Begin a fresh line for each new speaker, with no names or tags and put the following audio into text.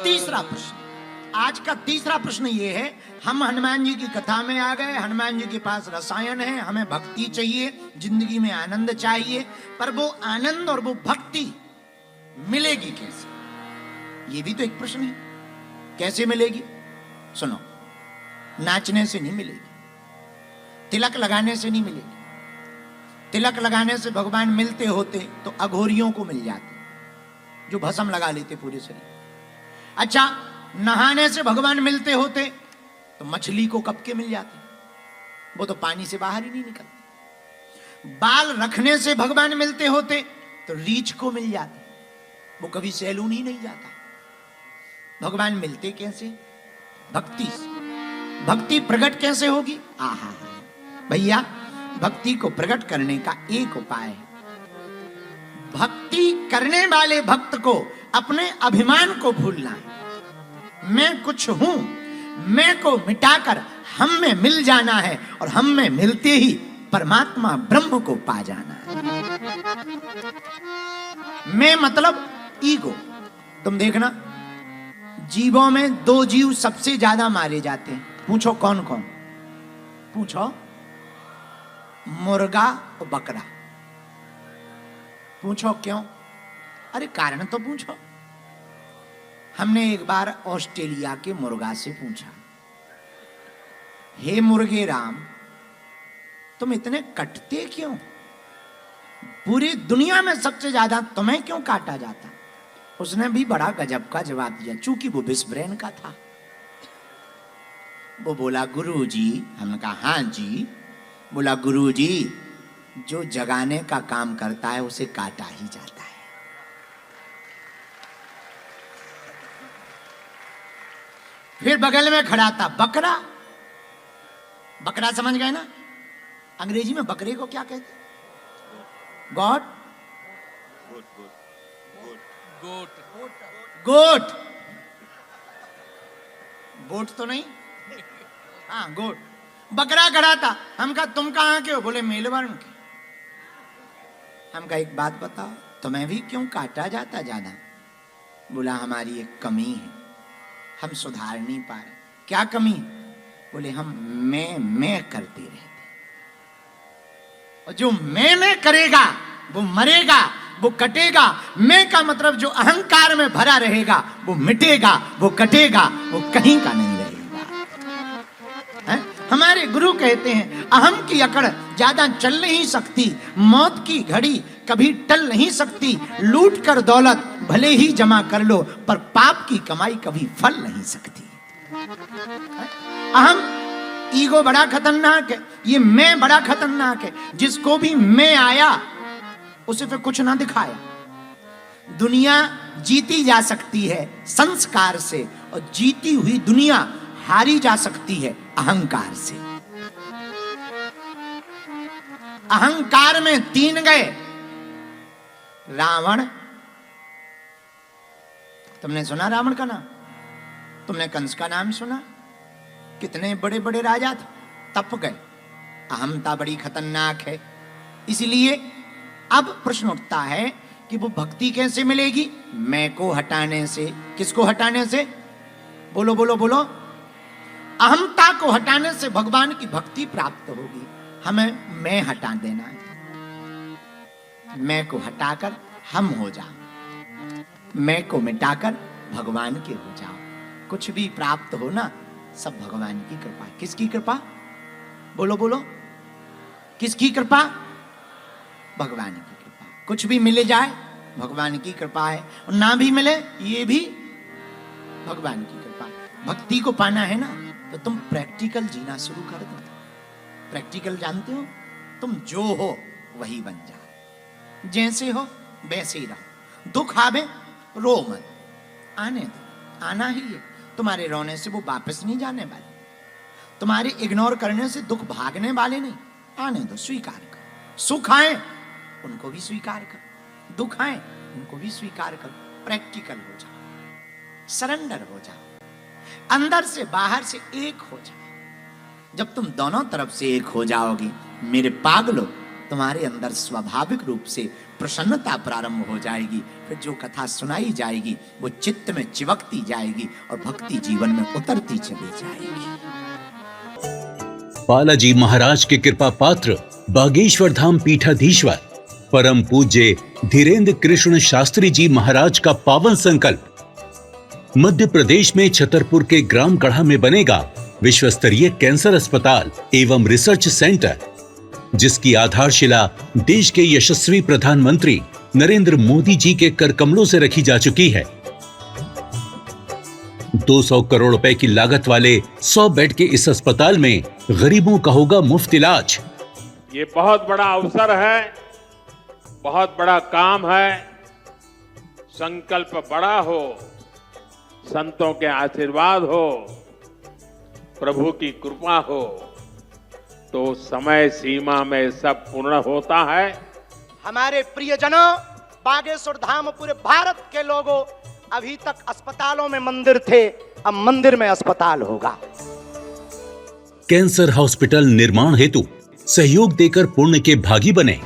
तीसरा प्रश्न, आज का तीसरा प्रश्न ये है, हम हनुमान जी की कथा में आ गए, हनुमान जी के पास रसायन है, हमें भक्ति चाहिए, जिंदगी में आनंद चाहिए, पर वो आनंद और वो भक्ति मिलेगी कैसे? ये भी तो एक प्रश्न है, कैसे मिलेगी? सुनो, नाचने से नहीं मिलेगी, तिलक लगाने से नहीं मिलेगी। तिलक लगाने से भगवान मिलते होते तो अघोरियों को मिल जाते, जो भस्म लगा लेते पूरे शरीर। अच्छा, नहाने से भगवान मिलते होते तो मछली को कब के मिल जाते, वो तो पानी से बाहर ही नहीं निकलती। बाल रखने से भगवान मिलते होते तो रीछ को मिल जाते, वो कभी सैलून ही नहीं जाता। भगवान मिलते कैसे? भक्ति से। भक्ति प्रकट कैसे होगी? आहा भैया, भक्ति को प्रकट करने का एक उपाय है, भक्ति करने वाले भक्त को अपने अभिमान को भूलना है। मैं कुछ हूं, मैं को मिटाकर हम में मिल जाना है, और हम में मिलते ही परमात्मा ब्रह्म को पा जाना है। मैं मतलब ईगो। तुम देखना, जीवों में दो जीव सबसे ज्यादा मारे जाते हैं, पूछो कौन कौन? पूछो, मुर्गा और बकरा। पूछो क्यों? अरे कारण तो पूछो। हमने एक बार ऑस्ट्रेलिया के मुर्गा से पूछा, हे मुर्गे राम, तुम इतने कटते क्यों? पूरी दुनिया में सबसे ज्यादा तुम्हें क्यों काटा जाता? उसने भी बड़ा गजब का जवाब दिया, चूंकि वो बिस्ब्रेन का था। वो बोला, गुरुजी। हमने कहा हाँ जी। बोला, गुरुजी, जो जगाने का काम करता है उसे काटा ही जाता है। फिर बगल में खड़ा था बकरा। बकरा समझ गए ना? अंग्रेजी में बकरे को क्या कहते? गॉड, गोट। बोट तो नहीं, हाँ गोट। बकरा खड़ा था। हम कहा तुम कहां के हो? बोले मेलबर्न के। हम कहा एक बात बताओ, तुम्हें भी क्यों काटा जाता ज्यादा? बोला हमारी एक कमी है, हम सुधार नहीं पा रहे। क्या कमी? बोले हम मैं करते रहते, और जो मैं करेगा वो मरेगा, वो कटेगा। मैं का मतलब जो अहंकार में भरा रहेगा वो मिटेगा, वो कटेगा, वो कहीं का नहीं रहेगा। है? हमारे गुरु कहते हैं, अहम की अकड़ ज्यादा चल नहीं सकती, मौत की घड़ी कभी टल नहीं सकती, लूट कर दौलत भले ही जमा कर लो, पर पाप की कमाई कभी फल नहीं सकती। अहम, ईगो बड़ा खतरनाक है, ये मैं बड़ा खतरनाक है। जिसको भी मैं आया उसे फिर कुछ ना दिखाया। दुनिया जीती जा सकती है संस्कार से, और जीती हुई दुनिया हारी जा सकती है अहंकार से। अहंकार में तीन गए, रावण। तुमने सुना रावण का नाम? तुमने कंस का नाम सुना? कितने बड़े बड़े राजा थे, तप गए। अहमता बड़ी खतरनाक है। इसलिए अब प्रश्न उठता है कि वो भक्ति कैसे मिलेगी? मैं को हटाने से। किसको हटाने से? बोलो बोलो बोलो। अहमता को हटाने से भगवान की भक्ति प्राप्त होगी। हमें मैं हटा देना है, मैं को हटाकर हम हो जाओ, मैं को मिटाकर भगवान के हो जाओ। कुछ भी प्राप्त हो ना, सब भगवान की कृपा। किसकी कृपा? बोलो बोलो, किसकी कृपा? भगवान की कृपा। कुछ भी मिले जाए भगवान की कृपा है, और ना भी मिले ये भी भगवान की कृपा। भक्ति को पाना है ना, तो तुम प्रैक्टिकल जीना शुरू कर दो। प्रैक्टिकल जानते हो? तुम जो हो वही बन जाओ, जैसे हो वैसे ही रहो। दुख आवे रो मत, आने दो, आना ही है। तुम्हारे रोने से वो वापस नहीं जाने वाले, तुम्हारे इग्नोर करने से दुख भागने वाले नहीं। आने दो, स्वीकार करो। सुख आए उनको भी स्वीकार करो, दुख आए उनको भी स्वीकार करो। प्रैक्टिकल हो जाओ, सरेंडर हो जाओ, अंदर से बाहर से एक हो जाओ। जब तुम दोनों तरफ से एक हो जाओगे, मेरे पागलो, तुम्हारे अंदर स्वाभाविक रूप से प्रसन्नता प्रारंभ हो जाएगी। फिर जो कथा सुनाई जाएगी वो चित्त में चिवकती जाएगी और भक्ति जीवन में उतरती चली जाएगी।
बालाजी महाराज के कृपा पात्र बागेश्वर धाम पीठाधीश्वर परम पूज्य धीरेन्द्र कृष्ण शास्त्री जी महाराज का पावन संकल्प। मध्य प्रदेश में छतरपुर के ग्राम गढ़ा में बनेगा विश्व स्तरीय कैंसर अस्पताल एवं रिसर्च सेंटर, जिसकी आधारशिला देश के यशस्वी प्रधानमंत्री नरेंद्र मोदी जी के कर कमलों से रखी जा चुकी है। 200 करोड़ रुपए की लागत वाले 100 बेड के इस अस्पताल में गरीबों का होगा मुफ्त इलाज।
ये बहुत बड़ा अवसर है, बहुत बड़ा काम है। संकल्प बड़ा हो, संतों के आशीर्वाद हो, प्रभु की कृपा हो तो समय सीमा में सब पूर्ण होता है।
हमारे प्रियजनों, बागेश्वर धाम पूरे भारत के लोगों, अभी तक अस्पतालों में मंदिर थे, अब मंदिर में अस्पताल होगा।
कैंसर हॉस्पिटल निर्माण हेतु सहयोग देकर पुण्य के भागी बने।